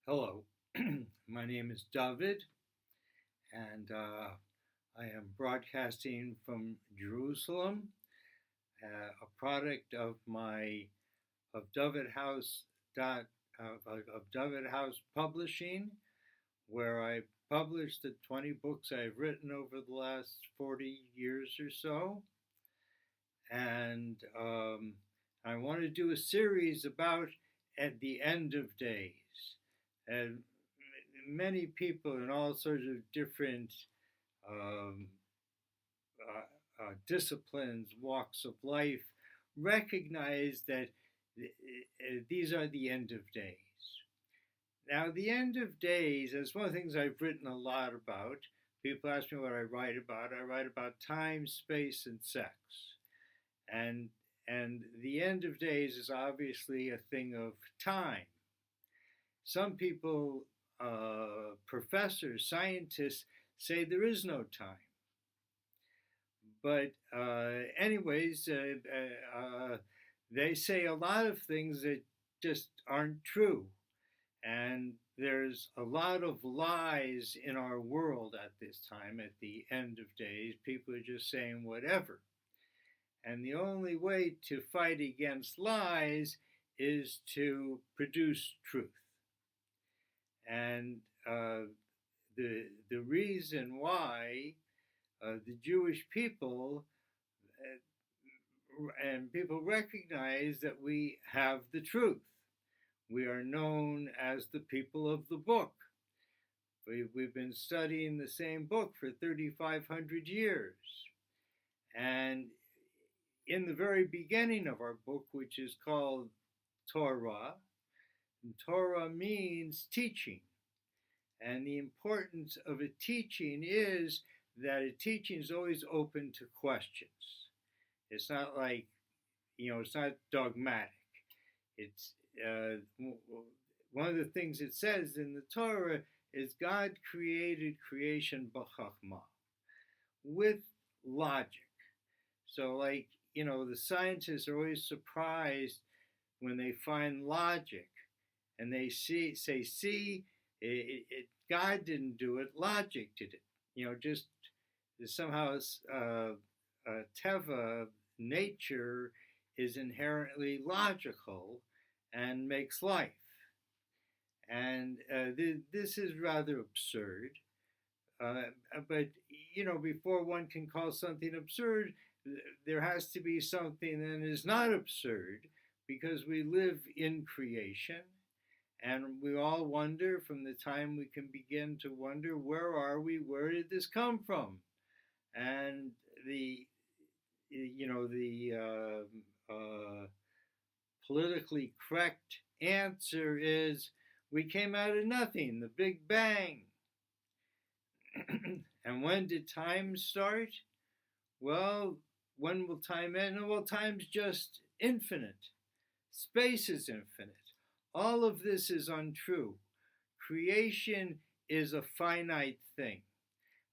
Hello, my name is David, and I am broadcasting from Jerusalem, a product of my of David House of David House Publishing, where I published the 20 books I've written over the last 40 years or so, and I want to do a series about at the end of days. And many people in all sorts of different um, disciplines, walks of life, recognize that these are the end of days. Now, the end of days is one of the things I've written a lot about. People ask me what I write about. I write about time, space, and sex. And the end of days is obviously a thing of time. Some people, professors, scientists, say there is no time. But, anyways, they say a lot of things that just aren't true. And there's a lot of lies in our world at this time, at the end of days. People are just saying whatever. And the only way to fight against lies is to produce truth. And the reason why the Jewish people and people recognize that we have the truth. We are known as the people of the book. We've been studying the same book for 3,500 years. And in the very beginning of our book, which is called Torah, Torah means teaching. And the importance of a teaching is that a teaching is always open to questions. It's not like, it's not dogmatic. It's one of the things it says in the Torah is God created creation b'chachma, with logic. So, the scientists are always surprised when they find logic, and they see, God didn't do it, logic did it. Just somehow teva, nature, is inherently logical and makes life. And this is rather absurd. But, before one can call something absurd, there has to be something that is not absurd, because we live in creation. And we all wonder, from the time we can begin to wonder, where are we? Where did this come from? And the politically correct answer is, we came out of nothing, the Big Bang. And when did time start? Well, when will time end? Well, time's just infinite. Space is infinite. All of this is untrue. Creation is a finite thing.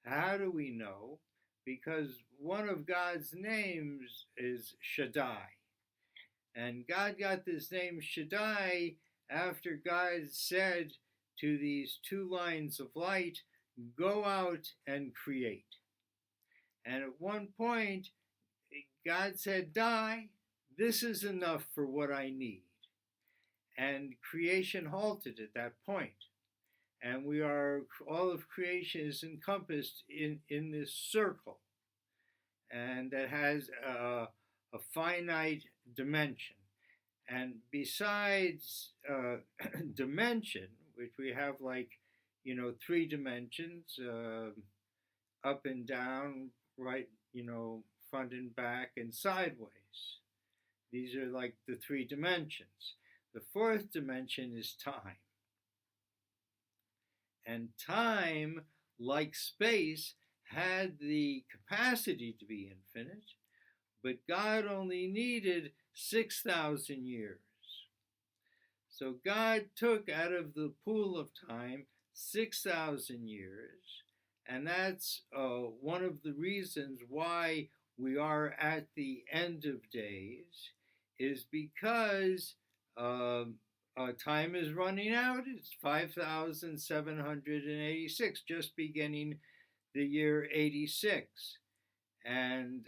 How do we know? Because one of God's names is Shaddai. And God got this name Shaddai after God said to these two lines of light, go out and create. And at one point, God said, die, this is enough for what I need. And creation halted at that point. And all of creation is encompassed in this circle. And that has a finite dimension. And besides dimension, which we have 3 dimensions, up and down, right, front and back, and sideways. These are like the 3 dimensions. The 4th dimension is time. And time, like space, had the capacity to be infinite, but God only needed 6,000 years. So God took out of the pool of time 6,000 years, and that's one of the reasons why we are at the end of days, is because time is running out. It's 5,786, just beginning the year 86, and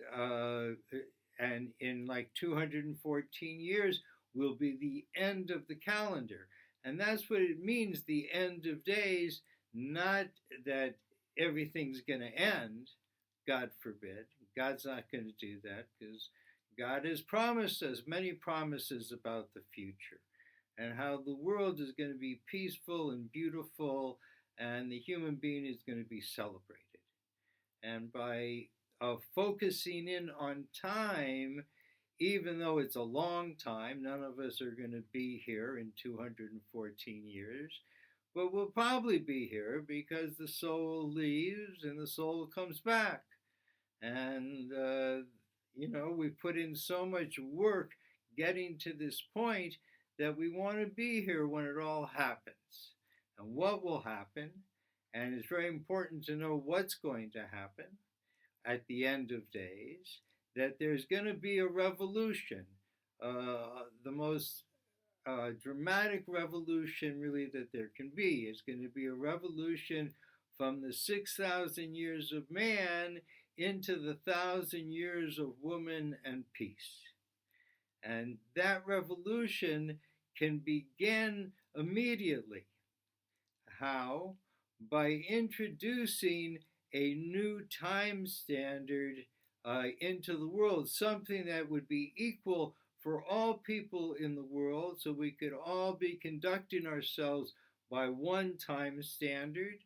in like 214 years will be the end of the calendar, and that's what it means. The end of days, not that everything's going to end. God forbid. God's not going to do that because God has promised us many promises about the future and how the world is going to be peaceful and beautiful and the human being is going to be celebrated. And by focusing in on time, even though it's a long time, none of us are going to be here in 214 years, but we'll probably be here because the soul leaves and the soul comes back. And, we put in so much work getting to this point that we want to be here when it all happens. And what will happen, and it's very important to know what's going to happen at the end of days, that there's going to be a revolution, the most dramatic revolution really that there can be. Is going to be a revolution from the 6,000 years of man into the 1,000 years of woman and peace. And that revolution can begin immediately. How? By introducing a new time standard into the world, something that would be equal for all people in the world, so we could all be conducting ourselves by one time standard,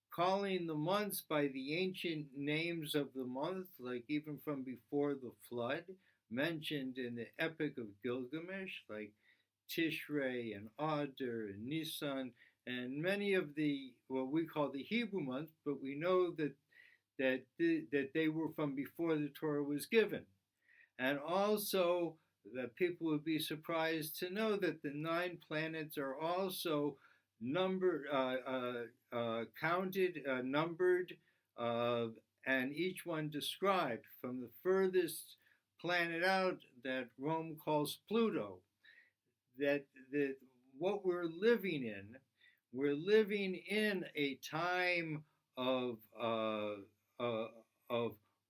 calling the months by the ancient names of the month, like even from before the flood, mentioned in the Epic of Gilgamesh, like Tishrei and Adar and Nisan, and many of the what we call the Hebrew months, but we know that they were from before the Torah was given. And also that people would be surprised to know that the 9 planets are also numbered, counted, numbered, and each one described, from the furthest planet out that Rome calls Pluto. That what we're living in a time of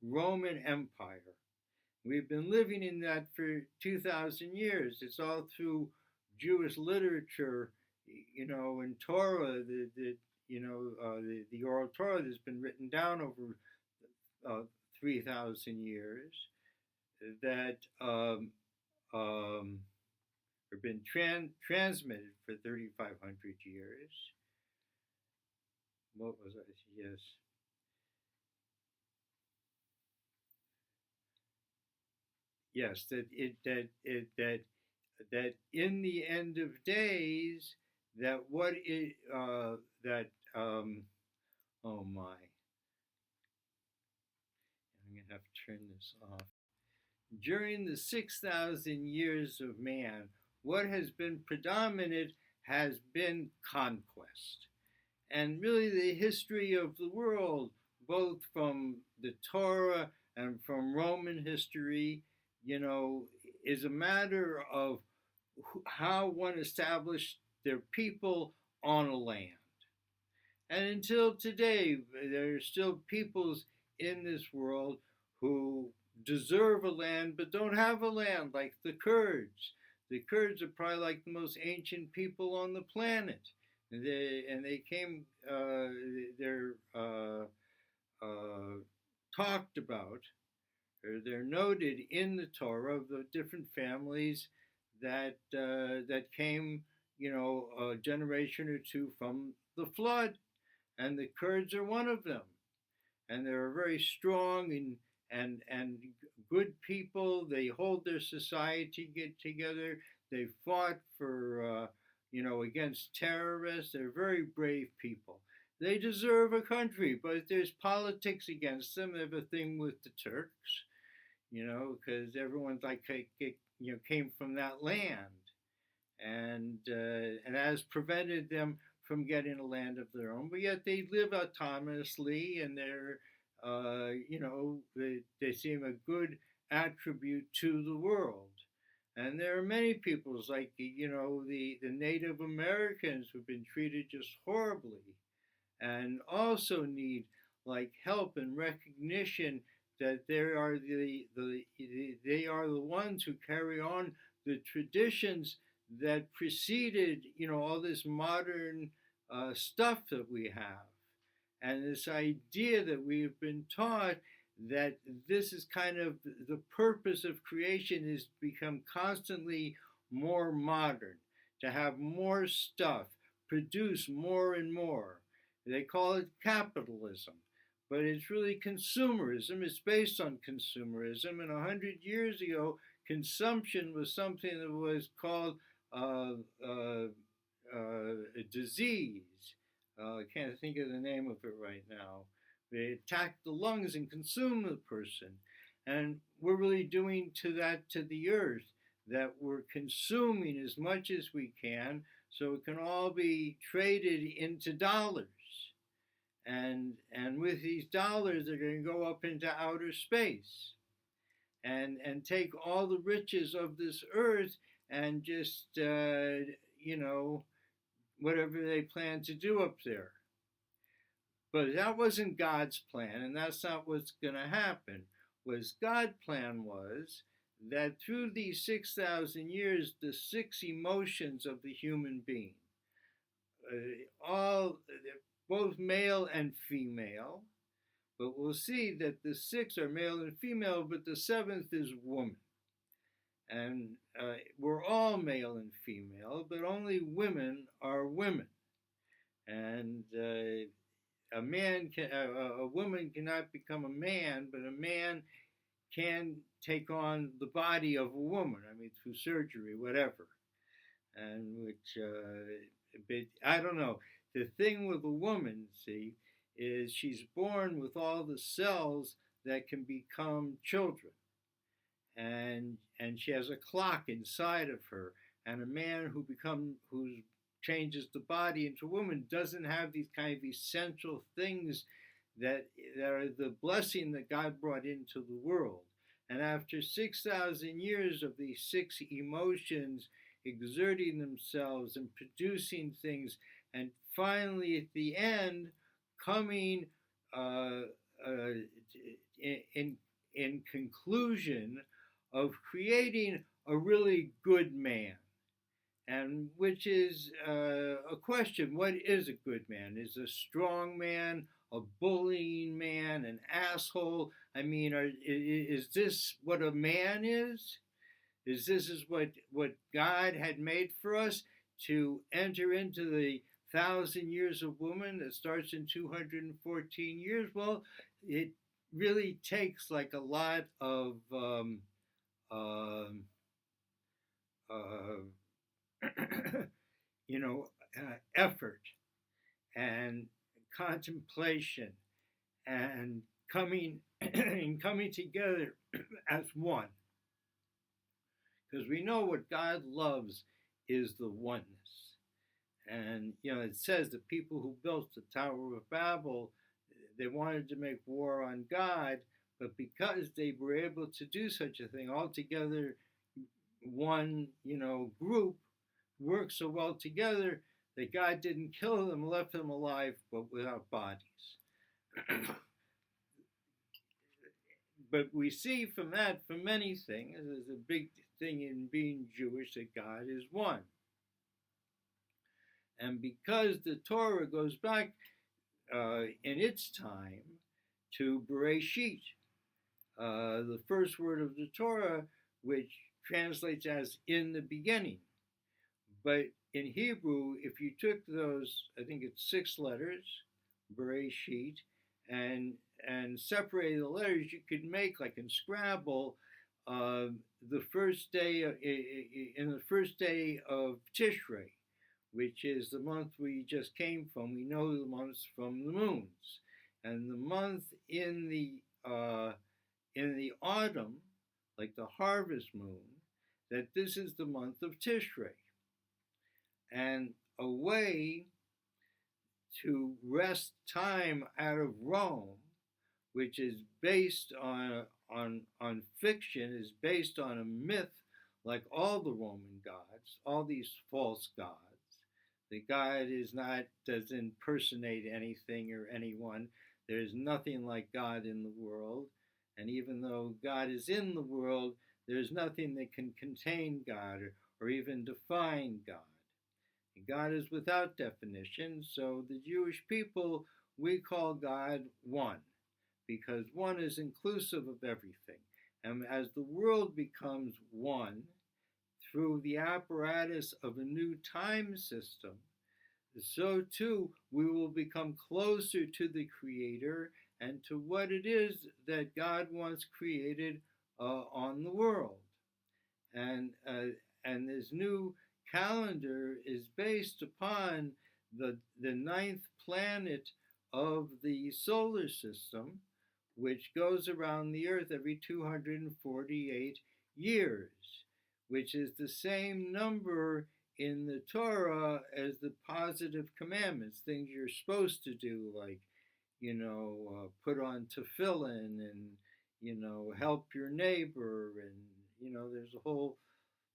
Roman Empire. We've been living in that for 2,000 years. It's all through Jewish literature, and Torah, the oral Torah that's been written down over 3,000 years, that have been transmitted for 3,500 years. What was I? Yes. Yes, that in the end of days, that what it that oh my, I'm gonna have to turn this off. During the 6,000 years of man, what has been predominant has been conquest, and really the history of the world, both from the Torah and from Roman history, is a matter of how one established their people on a land. And until today, there are still peoples in this world who deserve a land but don't have a land, like the Kurds. The Kurds are probably like the most ancient people on the planet. They came, they're talked about, or they're noted in the Torah of the different families that came, a generation or two from the flood, and the Kurds are one of them, and they're very strong and good people. They hold their society together. They fought for against terrorists. They're very brave people. They deserve a country, but there's politics against them. They have a thing with the Turks, because everyone's like came from that land, and that has prevented them from getting a land of their own. But yet they live autonomously, and they're they seem a good attribute to the world. And there are many peoples like the Native Americans who've been treated just horribly and also need like help and recognition that they are the ones who carry on the traditions that preceded all this modern stuff that we have, and this idea that we've been taught that this is kind of the purpose of creation is to become constantly more modern, to have more stuff, produce more and more. They call it capitalism, but it's really consumerism. It's based on consumerism. And 100 years ago, consumption was something that was called uh, uh, a disease. I can't think of the name of it right now. They attack the lungs and consume the person. And we're really doing to that to the earth, that we're consuming as much as we can so it can all be traded into dollars. And with these dollars, they're going to go up into outer space and take all the riches of this earth and just whatever they plan to do up there. But that wasn't God's plan, and that's not what's going to happen. What God's plan was that through these 6,000 years, the six emotions of the human being, all both male and female, but we'll see that the six are male and female, but the seventh is woman. And we're all male and female, but only women are women. And a woman cannot become a man, but a man can take on the body of a woman. I mean, through surgery, whatever. And which, I don't know. The thing with a woman, see, is she's born with all the cells that can become children. And she has a clock inside of her. And a man who changes the body into a woman doesn't have these kind of essential things that are the blessing that God brought into the world. And after 6,000 years of these six emotions exerting themselves and producing things, and finally at the end coming in conclusion of creating a really good man. And which is a question: what is a good man? Is a strong man a bullying man, an asshole? I mean, is this what a man is? Is what God had made for us, to enter into the 1,000 years of woman that starts in 214 years? Well, it really takes like a lot of effort and contemplation and coming and coming together as one, because we know what God loves is the oneness. And it says the people who built the Tower of Babel, they wanted to make war on God, but because they were able to do such a thing all together, one group worked so well together that God didn't kill them, left them alive, but without bodies. But we see from that, from many things, there's a big thing in being Jewish, that God is one. And because the Torah goes back in its time to Bereshit, the first word of the Torah, which translates as in the beginning. But in Hebrew, if you took those, I think it's 6 letters, Bereshit, and separated the letters, you could make, like in Scrabble, the first day in the first day of Tishrei, which is the month we just came from. We know the months from the moons, and the month in the autumn, like the harvest moon, that this is the month of Tishrei. And a way to wrest time out of Rome, which is based on fiction, is based on a myth like all the Roman gods, all these false gods. The God is not doesn't impersonate anything or anyone. There's nothing like God in the world. And even though God is in the world, there's nothing that can contain God or even define God. And God is without definition, so the Jewish people, we call God one, because one is inclusive of everything. And as the world becomes one through the apparatus of a new time system, so too we will become closer to the Creator and to what it is that God wants created on the world. And and this new calendar is based upon the ninth planet of the solar system, which goes around the Earth every 248 years, which is the same number in the Torah as the positive commandments, things you're supposed to do, like, put on tefillin and, help your neighbor. And, there's a whole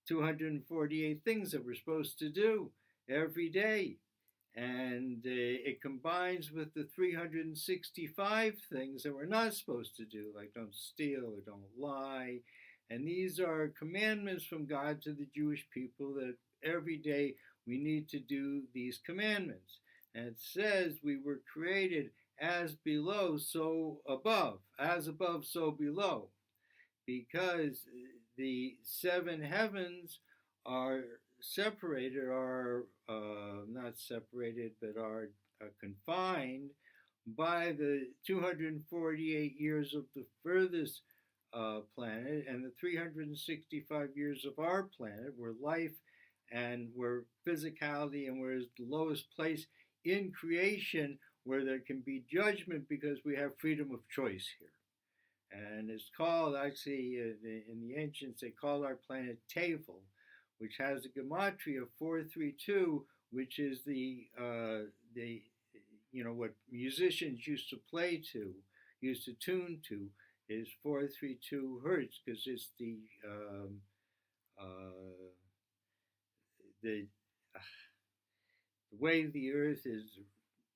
248 things that we're supposed to do every day. And it combines with the 365 things that we're not supposed to do, like don't steal or don't lie. And these are commandments from God to the Jewish people that every day we need to do these commandments. And it says we were created as below, so above, as above, so below, because the seven heavens are separated, are not separated, but are confined by the 248 years of the furthest planet and the 365 years of our planet, where life and where physicality and where is the lowest place in creation, where there can be judgment because we have freedom of choice here. And it's called, actually, in the ancients, they call our planet Tevel, which has a gematria of 432, which is the what musicians used to play to, used to tune to, is 432 hertz, because it's the way the Earth is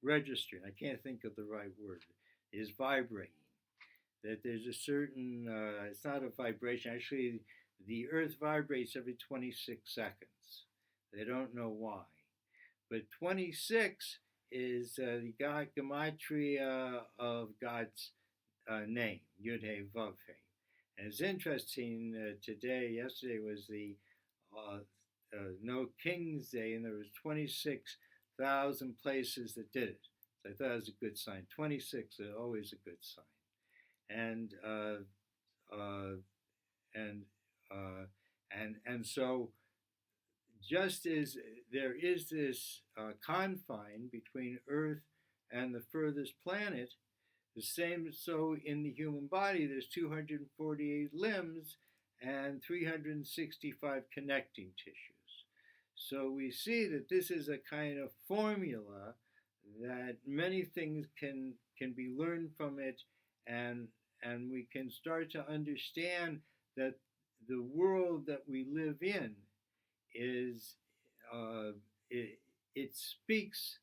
registering. I can't think of the right word. Is vibrating. That there's a certain, it's not a vibration, actually the Earth vibrates every 26 seconds. They don't know why. But 26 is the gematria of God's name, Yud-He, Vav-He. And it's interesting, yesterday was the No King's Day, and there was 26,000 places that did it. So I thought it was a good sign. 26 is always a good sign. And so, just as there is this confine between Earth and the furthest planet, the same so in the human body, there's 248 limbs and 365 connecting tissues. So we see that this is a kind of formula that many things can be learned from it, and we can start to understand that the world that we live in is it speaks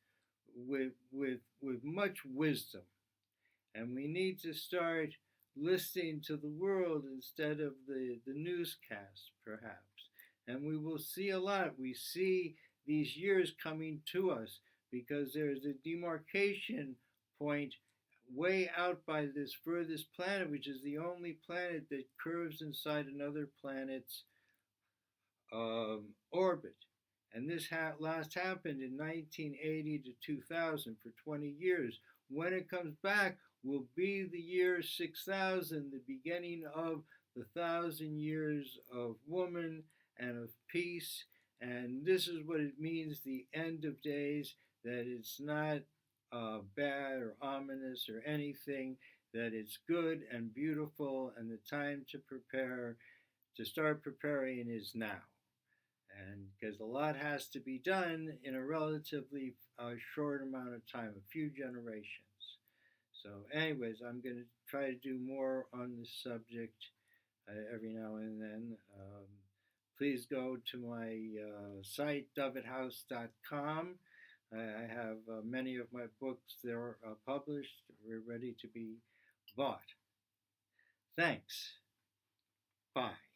with much wisdom, and we need to start listening to the world instead of the newscast, perhaps. And we will see a lot. We see these years coming to us because there's a demarcation point way out by this furthest planet, which is the only planet that curves inside another planet's orbit. And this last happened in 1980 to 2000 for 20 years. When it comes back, will be the year 6000, the beginning of the 1,000 years of woman and of peace. And this is what it means, the end of days, that it's not bad or ominous or anything, that it's good and beautiful, and the time to start preparing is now. And because a lot has to be done in a relatively short amount of time, a few generations. So anyways, I'm going to try to do more on this subject every now and then. please go to my site, dovetthouse.com. I have many of my books there published. We're ready to be bought. Thanks. Bye.